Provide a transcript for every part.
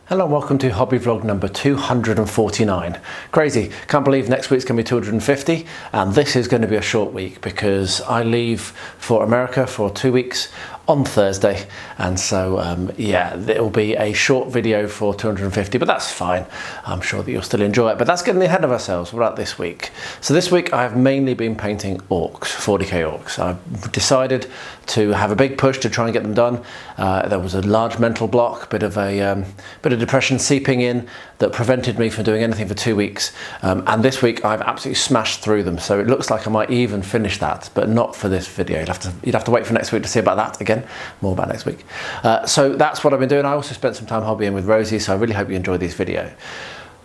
Hello and welcome to hobby vlog number 249. Crazy, can't believe next week's going to be 250 and this is going to be a short week because I leave for America for 2 weeks on Thursday, and so yeah, it'll be a short video for 250, but that's fine. I'm sure that you'll still enjoy it, but that's getting ahead of ourselves. What about this week? So this week I've mainly been painting orcs, 40k orcs. I've decided to have a big push to try and get them done. There was a large mental block, bit of depression seeping in that prevented me from doing anything for 2 weeks, and this week I've absolutely smashed through them, so it looks like I might even finish that, but not for this video. You'd have to wait for next week to see about that again. More about next week. So that's what I've been doing. I also spent some time hobbying with Rosie, so I really hope you enjoyed this video.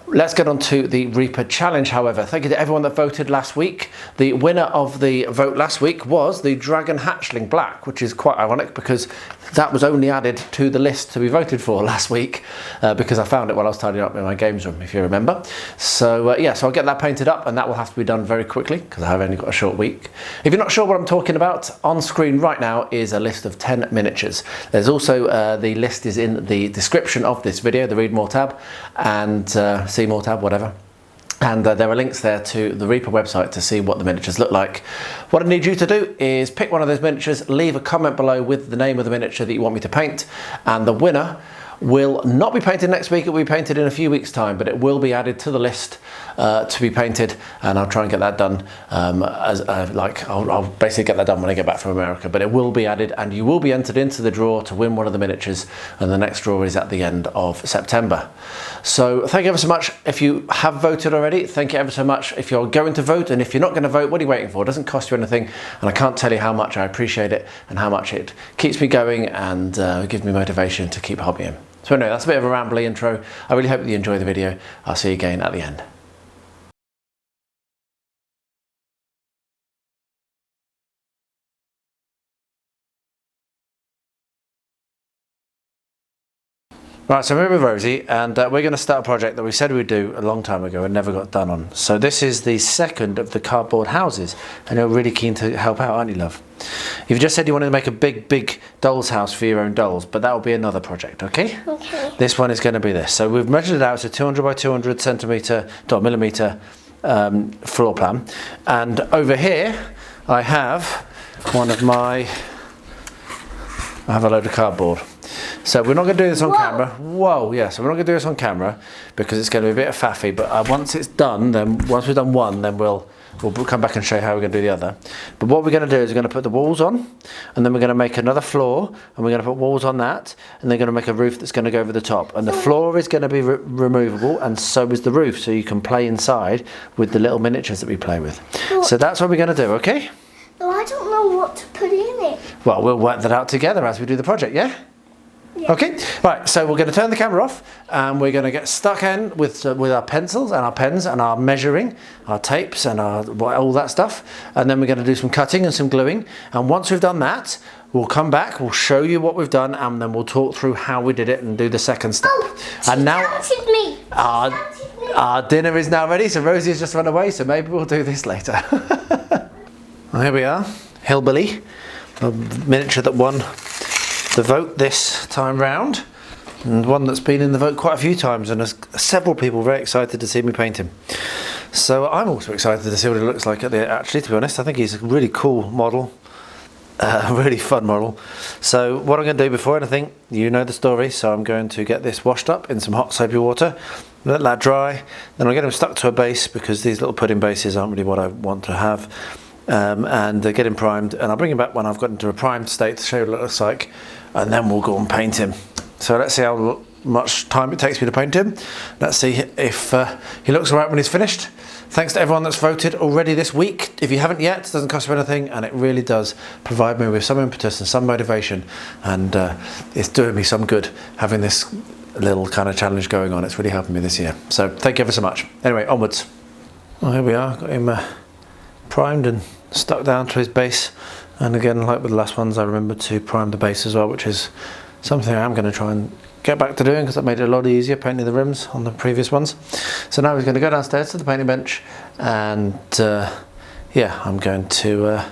Let's get on to the Reaper Challenge, however. Thank you to everyone that voted last week. The winner of the vote last week was the Dragon Hatchling Black, which is quite ironic because that was only added to the list to be voted for last week because I found it while I was tidying up in my games room, if you remember. So yeah, so I'll get that painted up and that will have to be done very quickly because I've only got a short week. If you're not sure what I'm talking about, on screen right now is a list of 10 miniatures. There's also, the list is in the description of this video, the Read More tab, and see more tab, whatever. And there are links there to the Reaper website to see what the miniatures look like. What I need you to do is pick one of those miniatures, leave a comment below with the name of the miniature that you want me to paint, and the winner will not be painted next week. It will be painted in a few weeks' time, but it will be added to the list to be painted, and I'll try and get that done. I'll basically get that done when I get back from America, but it will be added, and you will be entered into the draw to win one of the miniatures, and the next draw is at the end of September. So thank you ever so much. If you have voted already, thank you ever so much. If you're going to vote, and if you're not going to vote, what are you waiting for? It doesn't cost you anything, and I can't tell you how much I appreciate it and how much it keeps me going and gives me motivation to keep hobbying. So anyway, that's a bit of a rambly intro. I really hope that you enjoy the video. I'll see you again at the end. Right, so I'm here with Rosie, and we're going to start a project that we said we'd do a long time ago and never got done on. So this is the second of the cardboard houses, and you're really keen to help out, aren't you, love? You've just said you wanted to make a big doll's house for your own dolls, but that will be another project, okay? Okay. This one is going to be this. So we've measured it out. It's a 200 by 200 centimetre, millimetre floor plan, and over here I have I have a load of cardboard. So we're not going to do this on camera. Whoa, yeah, so we're not going to do this on camera because it's going to be a bit of faffy, but once it's done, then once we've done one, then we'll come back and show you how we're going to do the other. But what we're going to do is we're going to put the walls on, and then we're going to make another floor, and we're going to put walls on that, and then going to make a roof that's going to go over the top. And the floor is going to be removable, and so is the roof, so you can play inside with the little miniatures that we play with. So that's what we're going to do, okay? No, I don't know what to put in it. Well, we'll work that out together as we do the project, yeah? Yeah. Okay, right, so we're going to turn the camera off and we're going to get stuck in with our pencils and our pens and our measuring, our tapes and all that stuff, and then we're going to do some cutting and some gluing, and once we've done that, we'll come back, we'll show you what we've done, and then we'll talk through how we did it and do the second step. And now our dinner is now ready, so Rosie has just run away, so maybe we'll do this later. Well, here we are, Hillbilly, the miniature that won the vote this time round, and one that's been in the vote quite a few times, and there's several people very excited to see me paint him. So I'm also excited to see what it looks like actually, to be honest. I think he's a really cool model, a really fun model. So what I'm going to do before anything, you know the story, so I'm going to get this washed up in some hot soapy water, let that dry, then I'll get him stuck to a base because these little pudding bases aren't really what I want to have. And get him primed, and I'll bring him back when I've got into a primed state to show you what it looks like, and then we'll go and paint him. So let's see how much time it takes me to paint him. Let's see if he looks alright when he's finished. Thanks to everyone that's voted already this week. If you haven't yet, it doesn't cost you anything, and it really does provide me with some impetus and some motivation, and it's doing me some good having this little kind of challenge going on. It's really helping me this year. So thank you ever so much. Anyway, onwards. Well, here we are, got him primed and stuck down to his base, and again, like with the last ones, I remember to prime the base as well, which is something I am going to try and get back to doing because I made it a lot easier painting the rims on the previous ones. So now we're going to go downstairs to the painting bench, and yeah, I'm going to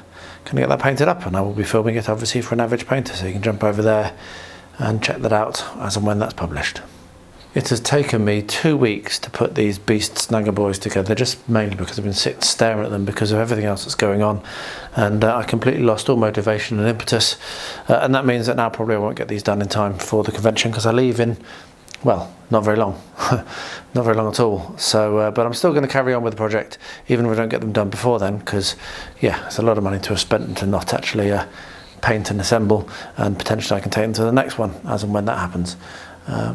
get that painted up, and I will be filming it obviously for An Average Painter, so you can jump over there and check that out as and when that's published. It has taken me 2 weeks to put these beast snagger boys together, just mainly because I've been sitting staring at them because of everything else that's going on, and I completely lost all motivation and impetus, and that means that now probably I won't get these done in time for the convention because I leave in, well, not very long. Not very long at all. So but I'm still going to carry on with the project even if I don't get them done before then, because yeah, it's a lot of money to have spent and to not actually paint and assemble, and potentially I can take them to the next one as and when that happens.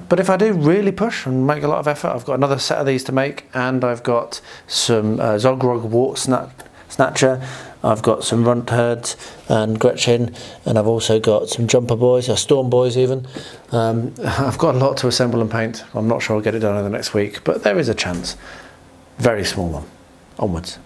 But if I do really push and make a lot of effort, I've got another set of these to make, and I've got some Zogrog Wart Snatcher, I've got some Runt Herds and Gretchen, and I've also got some Jumper Boys, or Storm Boys even. I've got a lot to assemble and paint. I'm not sure I'll get it done in the next week, but there is a chance. Very small one. Onwards.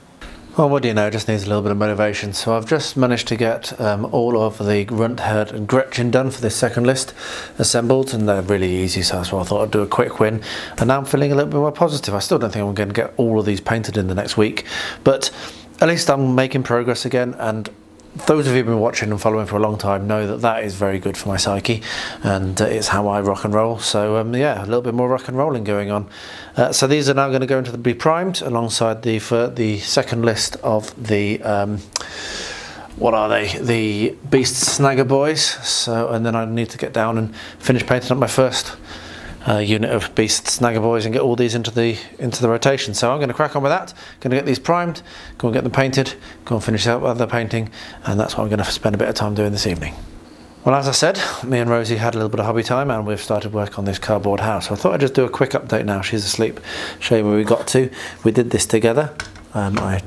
Well, what do you know, it just needs a little bit of motivation. So I've just managed to get all of the Runt Herd and Gretchen done for this second list assembled, and they're really easy, so that's why I thought I'd do a quick win. And now I'm feeling a little bit more positive. I still don't think I'm going to get all of these painted in the next week, but at least I'm making progress again, and those of you who've been watching and following for a long time know that that is very good for my psyche, and it's how I rock and roll. So yeah, a little bit more rock and rolling going on. So these are now going to go into the be primed alongside the second list of the what are they? The Beast Snagger Boys. So, and then I need to get down and finish painting up my first unit of Beast Snagger Boys and get all these into the rotation. So I'm going to crack on with that. Going to get these primed, go and get them painted, go and finish out the painting, and that's what I'm going to spend a bit of time doing this evening. Well, as I said, me and Rosie had a little bit of hobby time, and we've started work on this cardboard house. So I thought I'd just do a quick update now. She's asleep. Show you where we got to. We did this together. I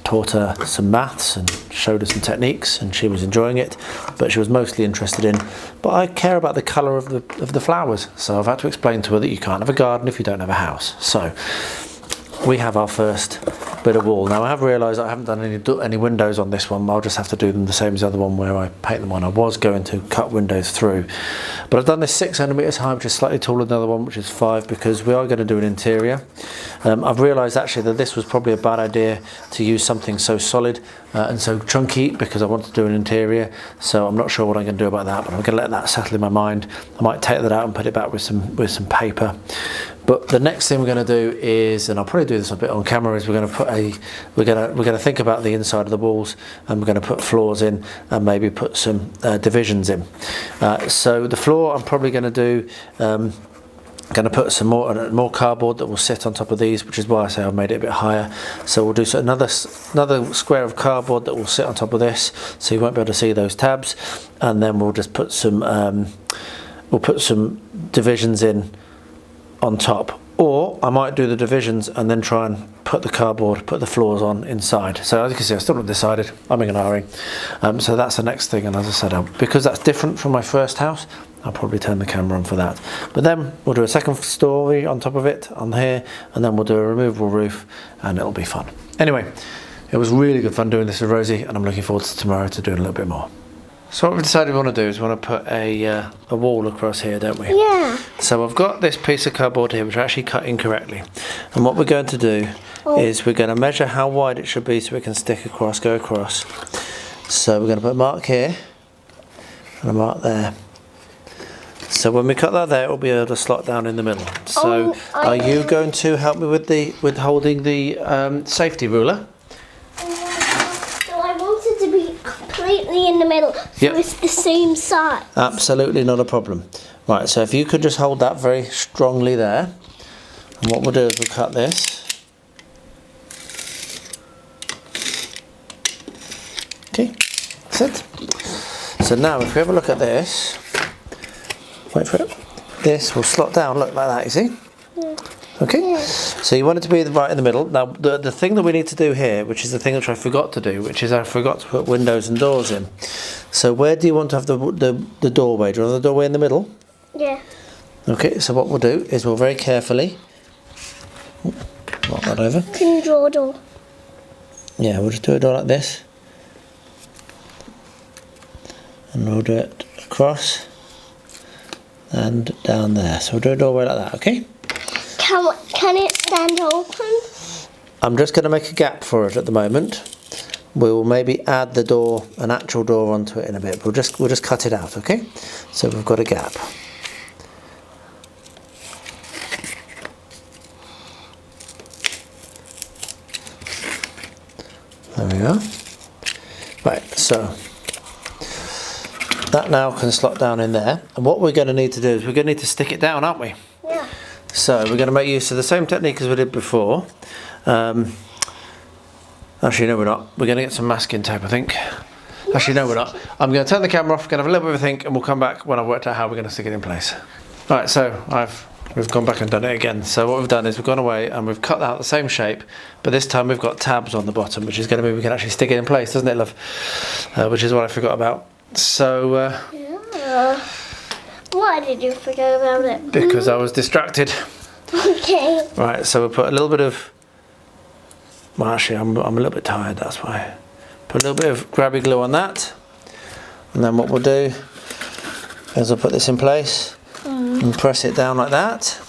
taught her some maths and showed her some techniques, and she was enjoying it, but she was mostly interested in, but I care about the colour of the flowers, so I've had to explain to her that you can't have a garden if you don't have a house. So we have our first bit of wall. Now I have realised I haven't done any windows on this one. I'll just have to do them the same as the other one where I paint them on. I was going to cut windows through, but I've done this 6 centimetres high, which is slightly taller than the other one, which is 5, because we are going to do an interior. I've realised actually that this was probably a bad idea to use something so solid and so chunky, because I want to do an interior, so I'm not sure what I'm going to do about that, but I'm going to let that settle in my mind. I might take that out and put it back with some paper. But the next thing we're going to do is, and I'll probably do this a bit on camera, is we're going to think about the inside of the walls, and we're going to put floors in and maybe put some divisions in. So the floor I'm probably going to do. Going to put some more cardboard that will sit on top of these, which is why I say I've made it a bit higher. So we'll do another square of cardboard that will sit on top of this, so you won't be able to see those tabs. And then we'll just put some divisions in on top, or I might do the divisions and then try and put the floors on inside. So as you can see, I've still not decided. I'm in a hurry. So that's the next thing, and as I said, because that's different from my first house, I'll probably turn the camera on for that. But then we'll do a second story on top of it on here, and then we'll do a removable roof, and it'll be fun. Anyway, it was really good fun doing this with Rosie, and I'm looking forward to tomorrow to doing a little bit more. So what we decided we want to do is we want to put a wall across here, don't we? Yeah. So I've got this piece of cardboard here which I actually cut incorrectly, and what we're going to do is we're going to measure how wide it should be so we can go across. So we're going to put a mark here and a mark there. So when we cut that there, it'll be able to slot down in the middle. So are you going to help me with holding the safety ruler? To be completely in the middle, so it's the same size. Absolutely not a problem. Right, so if you could just hold that very strongly there, and what we'll do is we'll cut this. Okay, that's it. So now if we have a look at this, wait for it, this will slot down, look like that, you see? Yeah. Okay, so you want it to be right in the middle. Now the thing that we need to do here, which is the thing which I forgot to do, which is I forgot to put windows and doors in. So where do you want to have the doorway? Do you want the doorway in the middle? Yeah. Okay, so what we'll do is we'll very carefully knock that over. Can you draw a door? Yeah, we'll just do a door like this. And we'll do it across and down there. So we'll do a doorway like that, okay? Can it stand open? I'm just going to make a gap for it at the moment. We'll maybe add the door, an actual door onto it in a bit. We'll just cut it out, okay? So we've got a gap. There we go. Right, so that now can slot down in there. And what we're going to need to do is we're going to need to stick it down, aren't we? Yeah. So we're going to make use of the same technique as we did before. Actually, no, we're not. We're going to get some masking tape, I think. Actually, no, we're not. I'm going to turn the camera off, going to have a little bit of a think, and we'll come back when I've worked out how we're going to stick it in place. Right, so we've gone back and done it again. So what we've done is we've gone away and we've cut out the same shape, but this time we've got tabs on the bottom, which is going to mean we can actually stick it in place, doesn't it, love? Which is what I forgot about. So... yeah. Why did you forget about it? Because I was distracted. Okay. Right, so we'll put a little bit of... Well, actually, I'm a little bit tired, that's why. Put a little bit of grabby glue on that. And then what we'll do is I'll put this in place and press it down like that.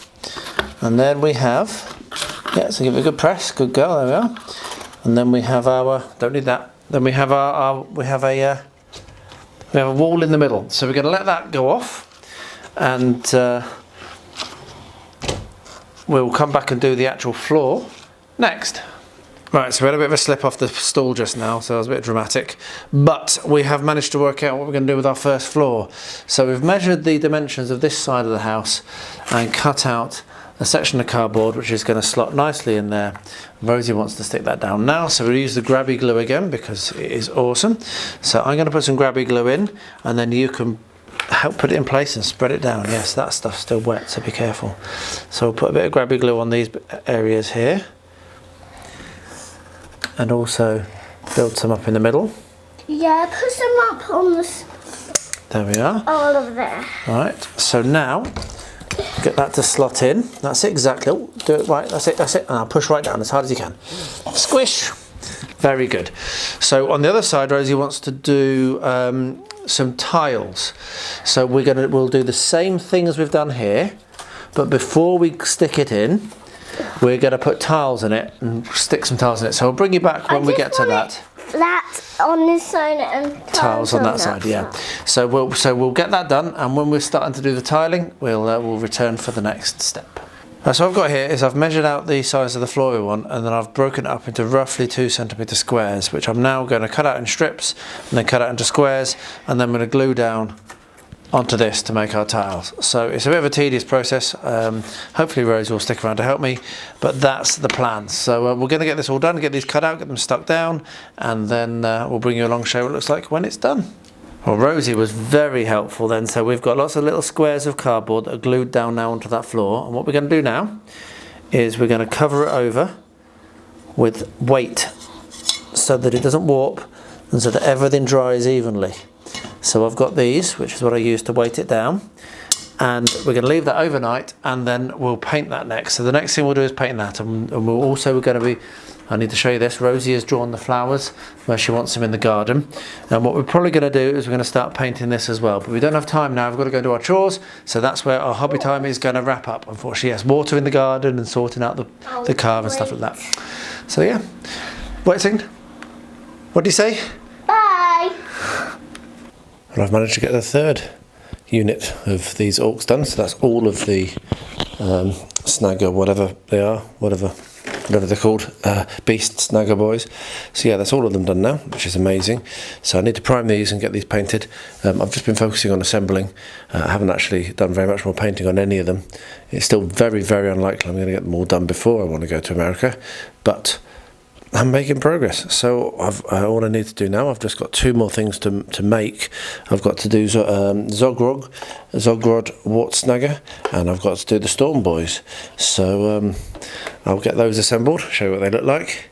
And then we have... Yeah, so give it a good press. Good girl, there we are. And then we have our... Don't need that. Then we have we have a wall in the middle. So we're going to let that go off. And we'll come back and do the actual floor next. Right, so we had a bit of a slip off the stool just now, so that was a bit dramatic. But we have managed to work out what we're going to do with our first floor. So we've measured the dimensions of this side of the house and cut out a section of cardboard which is going to slot nicely in there. Rosie wants to stick that down now, so we'll use the grabby glue again because it is awesome. So I'm going to put some grabby glue in, and then you can help put it in place and spread it down. Yes, that stuff's still wet, so be careful. So we'll put a bit of grabby glue on these areas here. And also build some up in the middle. Yeah, put some up on this. There we are. All of there. Right, so now get that to slot in. That's it exactly. Oh, do it right, that's it. And I'll push right down as hard as you can. Squish. Very good. So on the other side, Rosie wants to do some tiles. So we'll do the same thing as we've done here, but before we stick it in, we're going to put tiles in it and stick some tiles in it. So I'll bring you back when we get to that. That on this side and Tiles on that side, yeah. So we'll get that done, and when we're starting to do the tiling, we'll return for the next step. So what I've got here is I've measured out the size of the floor we want, and then I've broken it up into roughly 2 centimetre squares, which I'm now going to cut out in strips and then cut out into squares, and then I'm going to glue down onto this to make our tiles. So it's a bit of a tedious process. Hopefully Rose will stick around to help me, but that's the plan. So we're going to get this all done, get these cut out, get them stuck down, and then we'll bring you along, show what it looks like when it's done. Well, Rosie was very helpful then. So we've got lots of little squares of cardboard that are glued down now onto that floor, and what we're going to do now is we're going to cover it over with weight so that it doesn't warp and so that everything dries evenly. So I've got these, which is what I use to weight it down, and we're going to leave that overnight, and then we'll paint that next. So the next thing we'll do is paint that, and we're going to be, I need to show you this, Rosie has drawn the flowers where she wants them in the garden, and what we're probably going to do is we're going to start painting this as well, but we don't have time now. We've got to go do our chores, so that's where our hobby time is going to wrap up. Unfortunately, yes, water in the garden and sorting out the car and stuff like that. So yeah, waiting. What do you say? Bye. And I've managed to get the third unit of these Orcs done, so that's all of the snagger, whatever they are, whatever they're called, beast snagger boys. So yeah, that's all of them done now, which is amazing. So I need to prime these and get these painted. I've just been focusing on assembling. I haven't actually done very much more painting on any of them. It's still very, very unlikely I'm going to get them all done before I want to go to America, but I'm making progress. So all I need to do now, I've just got 2 more things to make. I've got to do Zogrod Wartsnagger, and I've got to do the Storm Boys. So I'll get those assembled, show you what they look like.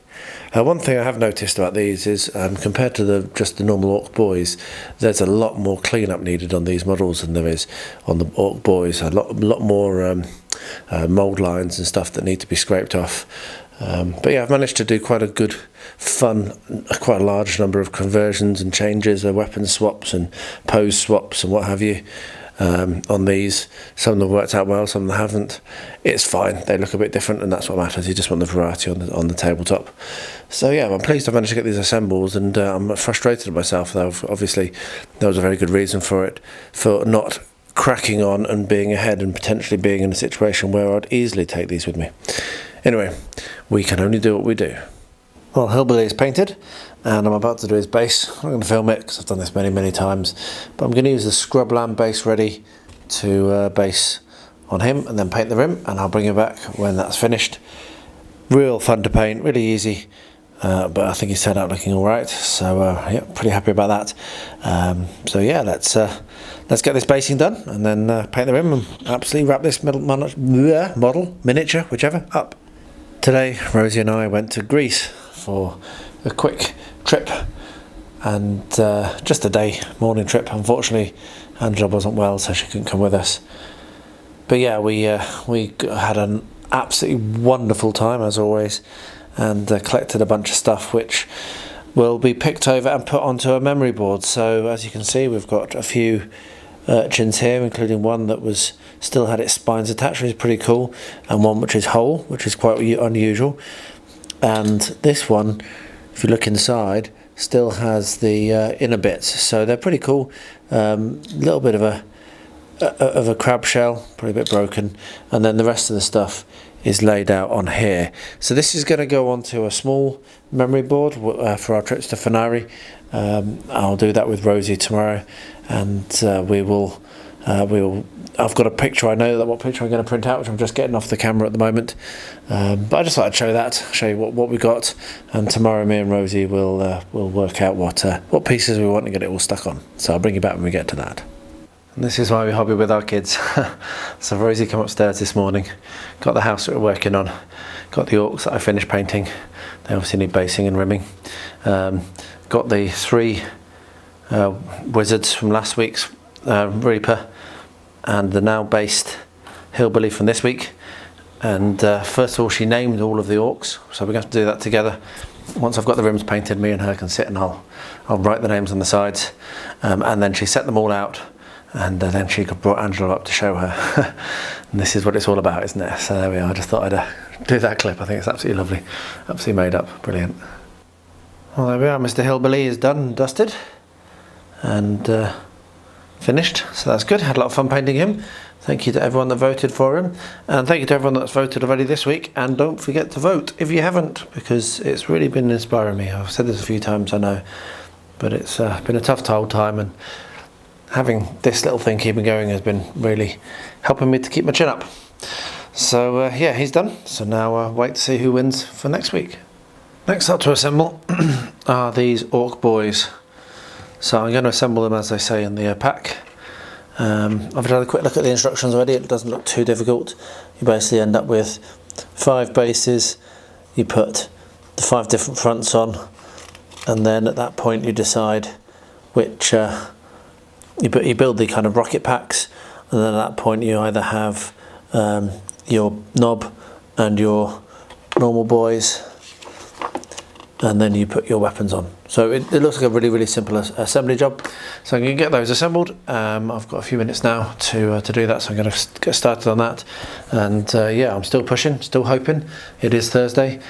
One thing I have noticed about these is compared to just the normal Orc Boys, there's a lot more cleanup needed on these models than there is on the Orc Boys. A lot more mould lines and stuff that need to be scraped off. But yeah, I've managed to do quite a good, fun, quite a large number of conversions and changes, weapon swaps and pose swaps and what have you. on these. Some of them worked out well, some of them haven't. It's fine, they look a bit different, and that's what matters. You just want the variety on the tabletop. So yeah, I'm pleased I managed to get these assembled, and I'm frustrated at myself, though. Obviously there was a very good reason for it, for not cracking on and being ahead and potentially being in a situation where I'd easily take these with me. Anyway, we can only do what we do. Well, Hillbilly is painted, and I'm about to do his base. I'm not going to film it because I've done this many times, but I'm going to use the Scrubland base ready to base on him and then paint the rim, and I'll bring you back when that's finished. Real fun to paint, really easy, but I think he's turned out looking alright, so yeah, pretty happy about that. So yeah, let's get this basing done and then paint the rim and absolutely wrap this model, miniature, whichever, up. Today Rosie and I went to Greece for a quick trip, and just a day, morning trip. Unfortunately Angela wasn't well, so she couldn't come with us, but yeah, we had an absolutely wonderful time as always, and collected a bunch of stuff which will be picked over and put onto a memory board. So as you can see, we've got a few urchins here, including one that was still had its spines attached, which is pretty cool, and one which is whole, which is quite unusual. And this one, if you look inside, still has the inner bits, so they're pretty cool. Little bit of a crab shell, probably a bit broken, and then the rest of the stuff is laid out on here. So this is going to go onto a small memory board for our trips to Fenari. I'll do that with Rosie tomorrow, and we will. I've got a picture. I know that what picture I'm going to print out, which I'm just getting off the camera at the moment. But I just thought I'd show you what we got, and tomorrow me and Rosie will work out what pieces we want and get it all stuck on. So I'll bring you back when we get to that. And this is why we hobby with our kids. So Rosie came upstairs this morning, got the house that we're working on, got the orcs that I finished painting. They obviously need basing and rimming. Got the 3 wizards from last week's Reaper, and the now based Hillbilly from this week. And first of all, she named all of the orcs, so we're going to do that together. Once I've got the rims painted, me and her can sit and I'll write the names on the sides, and then she set them all out, and then she brought Angela up to show her. And this is what it's all about, isn't it? So there we are. I just thought I'd do that clip. I think it's absolutely lovely, absolutely made up, brilliant. Well, there we are. Mr. Hillbilly is done and dusted and finished, so that's good. Had a lot of fun painting him. Thank you to everyone that voted for him, and thank you to everyone that's voted already this week. And don't forget to vote if you haven't, because it's really been inspiring me. I've said this a few times, I know, but it's been a tough time, and having this little thing keeping going has been really helping me to keep my chin up. So yeah, he's done. So now wait to see who wins for next week. Next up to assemble are these orc boys. So I'm going to assemble them as they say in the pack. I've had a quick look at the instructions already. It doesn't look too difficult. You basically end up with 5 bases. You put the 5 different fronts on, and then at that point you decide which you build the kind of rocket packs, and then at that point you either have your knob and your normal boys, and then you put your weapons on. So it looks like a really simple assembly job. So I'm going to get those assembled. I've got a few minutes now to do that, so I'm going to get started on that. And yeah, I'm still pushing, still hoping. It is Thursday.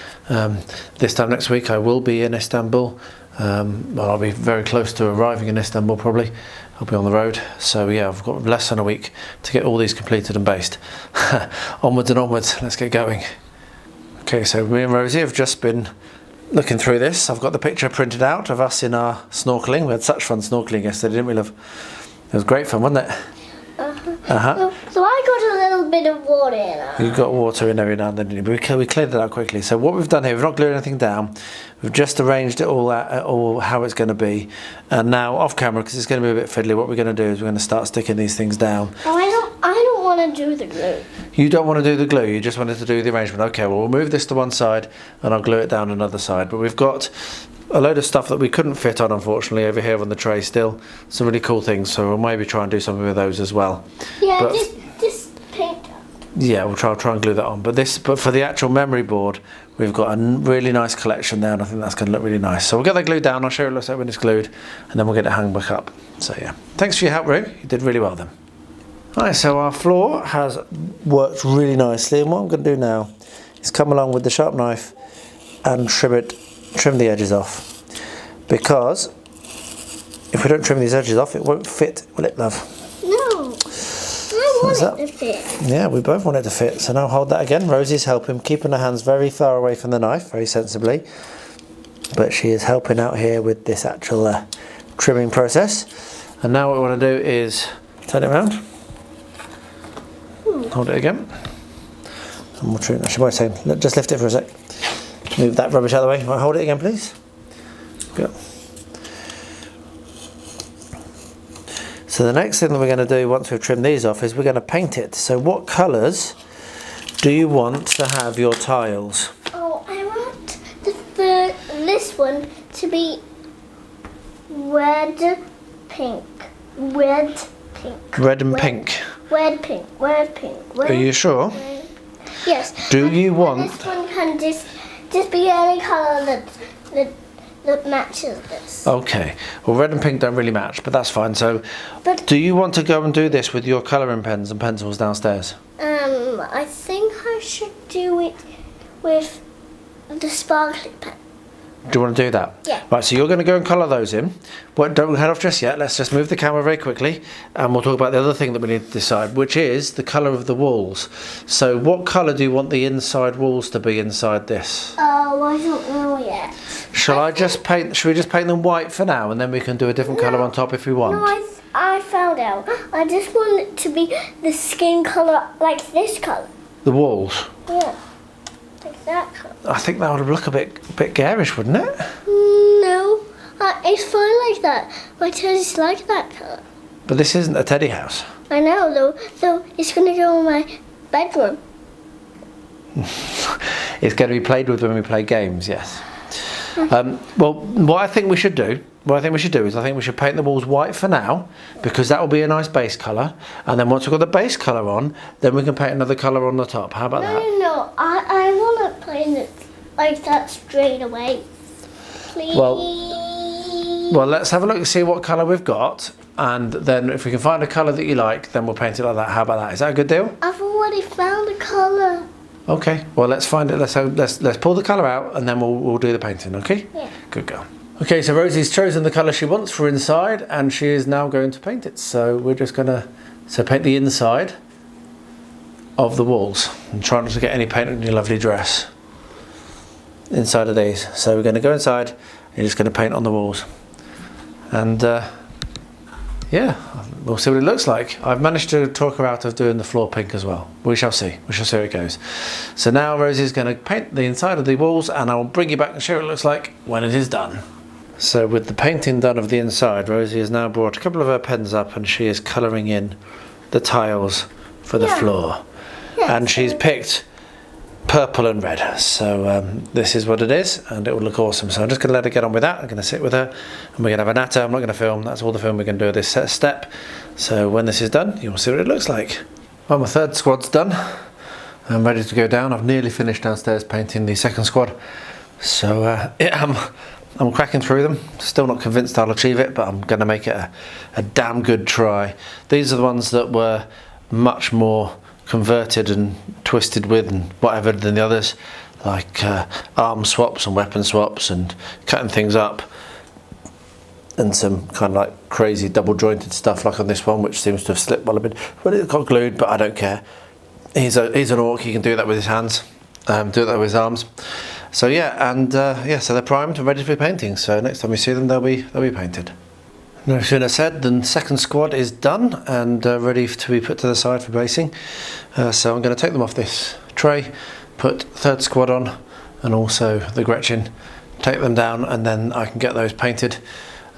This time next week I will be in Istanbul. Well, I'll be very close to arriving in Istanbul probably. I'll be on the road. So yeah, I've got less than a week to get all these completed and based. Onwards and onwards, let's get going. Okay, so me and Rosie have just been looking through this. I've got the picture printed out of us in our snorkeling. We had such fun snorkeling yesterday, didn't we, love? It was great fun, wasn't it? So I got a little bit of water in it. You got water in every now and then, didn't you? But we cleared it out quickly. So what we've done here, we've not glued anything down. We've just arranged it all out, all how it's going to be. And now off camera, because it's going to be a bit fiddly, what we're going to do is we're going to start sticking these things down. Oh, I don't want to do the glue. You don't want to do the glue, you just wanted to do the arrangement. Okay, well we'll move this to one side and I'll glue it down another side. But we've got a load of stuff that we couldn't fit on, unfortunately, over here on the tray still. Some really cool things, so we'll maybe try and do something with those as well. Yeah, but just paint them. Yeah, we'll try and glue that on. But for the actual memory board, we've got a really nice collection there, and I think that's going to look really nice. So we'll get that glued down. I'll show you what it looks like when it's glued, and then we'll get it hung back up. So yeah, thanks for your help, Roo. You did really well then. Right, so our floor has worked really nicely, and what I'm going to do now is come along with the sharp knife and trim the edges off, because if we don't trim these edges off, it won't fit, will it, love? No, I want it to fit. Yeah, we both want it to fit. So now hold that again. Rosie's helping, keeping her hands very far away from the knife, very sensibly. But she is helping out here with this actual trimming process. And now what we want to do is turn it around. Hold it again. And we'll trim. She might say, just lift it for a sec. Move that rubbish out of the way. Right, hold it again, please. Good. So the next thing that we're going to do once we've trimmed these off is we're going to paint it. So what colours do you want to have your tiles? Oh, I want this one to be red, pink, red, pink. Red and pink. Red, pink, red, pink. Red, Are you sure? Red. Yes. Do you want... This one can just be any colour that matches this. Okay. Well, red and pink don't really match, but that's fine. So, do you want to go and do this with your colouring pens and pencils downstairs? I think I should do it with the sparkly pen. Do you want to do that? Yeah. Right, so you're going to go and colour those in. But don't head off just yet. Let's just move the camera very quickly, and we'll talk about the other thing that we need to decide, which is the colour of the walls. So what colour do you want the inside walls to be inside this? Oh, I don't know yet. Should we just paint them white for now, and then we can do a different colour on top if we want? No, I found out. I just want it to be the skin colour, like this colour. The walls? Yeah. Like that colour. I think that would look a bit garish, wouldn't it? No, it's fine like that. My teddy's like that colour. But this isn't a teddy house. I know, though. So it's going to go in my bedroom. It's going to be played with when we play games, yes. Well, what I think we should do is I think we should paint the walls white for now, because that will be a nice base colour, and then once we've got the base colour on, then we can paint another colour on the top. How about that? No, I want to paint it like that straight away. Please. Well, let's have a look and see what colour we've got, and then if we can find a colour that you like, then we'll paint it like that. How about that? Is that a good deal? I've already found a colour. Okay, well, let's find it. Let's pull the colour out, and then we'll do the painting, okay? Yeah. Good girl. Okay, so Rosie's chosen the colour she wants for inside, and she is now going to paint it. So we're just going to paint the inside of the walls, and try not to get any paint on your lovely dress inside of these. So we're going to go inside, and you're just going to paint on the walls. And yeah, we'll see what it looks like. I've managed to talk her out of doing the floor pink as well. We shall see. We shall see how it goes. So now Rosie's going to paint the inside of the walls, and I will bring you back and show what it looks like when it is done. So with the painting done of the inside, Rosie has now brought a couple of her pens up, and she is colouring in the tiles for the floor. Yeah, and she's picked purple and red. So this is what it is, and it will look awesome. So I'm just going to let her get on with that. I'm going to sit with her, and we're going to have a natter. I'm not going to film. That's all the film we're going to do at this step. So when this is done, you'll see what it looks like. Well, my third squad's done. I'm ready to go down. I've nearly finished downstairs painting the second squad. So I'm cracking through them. Still not convinced I'll achieve it, but I'm going to make it a damn good try. These are the ones that were much more converted and twisted with and whatever than the others, like arm swaps and weapon swaps and cutting things up, and some kind of like crazy double jointed stuff like on this one, which seems to have slipped well a bit, but it got glued, but I don't care. He's an orc, he can do that with his hands, do that with his arms. So yeah, and so they're primed and ready for painting, so next time we see them they'll be painted. No sooner said than second squad is done and ready to be put to the side for basing. So I'm going to take them off this tray, put third squad on, and also the Gretchen, take them down, and then I can get those painted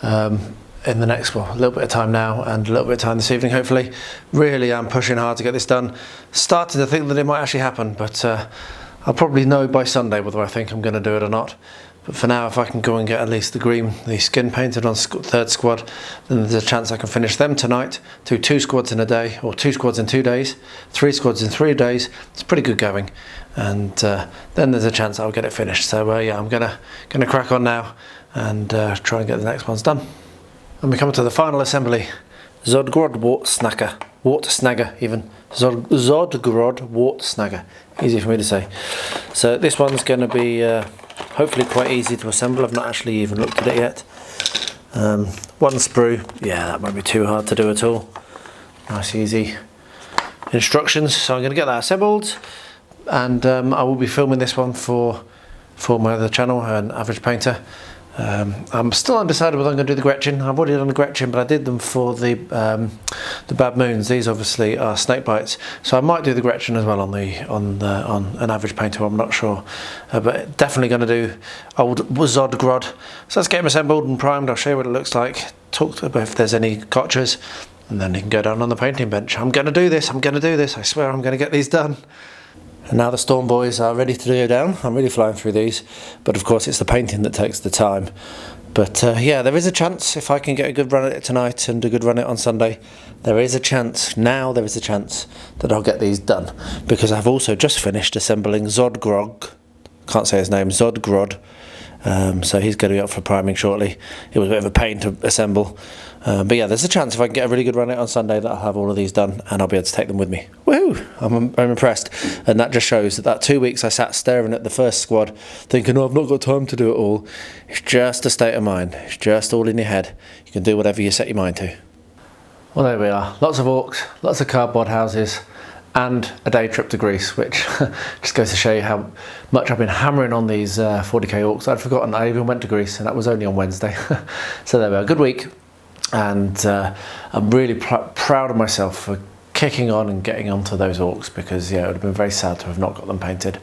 in the next, a little bit of time now and a little bit of time this evening hopefully. Really am pushing hard to get this done. Starting to think that it might actually happen, but I'll probably know by Sunday whether I think I'm going to do it or not. But for now, if I can go and get at least the skin painted on third squad, then there's a chance I can finish them tonight. Do 2 squads in a day, or 2 squads in 2 days, 3 squads in 3 days. It's pretty good going, and then there's a chance I'll get it finished. So yeah, I'm gonna crack on now and try and get the next ones done. And we come to the final assembly, Zodgrodwort Snacker. Wartsnagger even. Zodgrod Wartsnagger. Easy for me to say. So this one's going to be hopefully quite easy to assemble. I've not actually even looked at it yet. One sprue, yeah, that won't be too hard to do at all. Nice easy instructions. So I'm going to get that assembled, and I will be filming this one for my other channel, an Average Painter. I'm still undecided whether I'm going to do the Gretchen. I've already done the Gretchen, but I did them for the Bad Moons. These obviously are Snakebites, so I might do the Gretchen as well on an Average Painter. I'm not sure, but definitely going to do old Zodgrod. So let's get them assembled and primed. I'll show you what it looks like. Talk about if there's any gotchas, and then you can go down on the painting bench. I'm going to do this. I'm going to do this. I swear I'm going to get these done. And now the Storm Boys are ready to go down. I'm really flying through these, but of course it's the painting that takes the time. But yeah, there is a chance if I can get a good run at it tonight and a good run at it on Sunday. There is a chance, now there is a chance that I'll get these done, because I've also just finished assembling Zodgrod. Can't say his name, Zodgrod. So he's going to be up for priming shortly. It was a bit of a pain to assemble. But yeah, there's a chance if I can get a really good run at it on Sunday that I'll have all of these done and I'll be able to take them with me. Woohoo! I'm impressed. And that just shows that 2 weeks I sat staring at the first squad thinking, oh, I've not got time to do it all. It's just a state of mind. It's just all in your head. You can do whatever you set your mind to. Well, there we are. Lots of orcs, lots of cardboard houses, and a day trip to Greece, which just goes to show you how much I've been hammering on these 40k orcs. I'd forgotten I even went to Greece, and that was only on Wednesday. So there we are, good week, and I'm really proud of myself for kicking on and getting onto those orcs, because yeah, it would have been very sad to have not got them painted.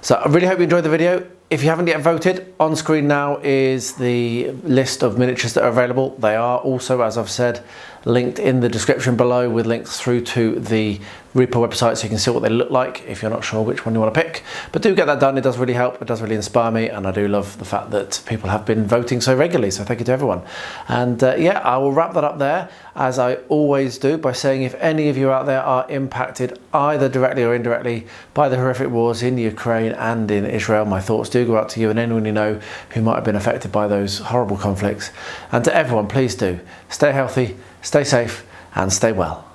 So I really hope you enjoyed the video. If you haven't yet voted, on screen now is the list of miniatures that are available. They are also, as I've said, linked in the description below with links through to the Reaper website so you can see what they look like if you're not sure which one you want to pick. But do get that done, it does really help, it does really inspire me, and I do love the fact that people have been voting so regularly, so thank you to everyone. And yeah, I will wrap that up there, as I always do, by saying if any of you out there are impacted either directly or indirectly by the horrific wars in Ukraine and in Israel, my thoughts do go out to you and anyone you know who might have been affected by those horrible conflicts. And to everyone, please do stay healthy, stay safe, and stay well.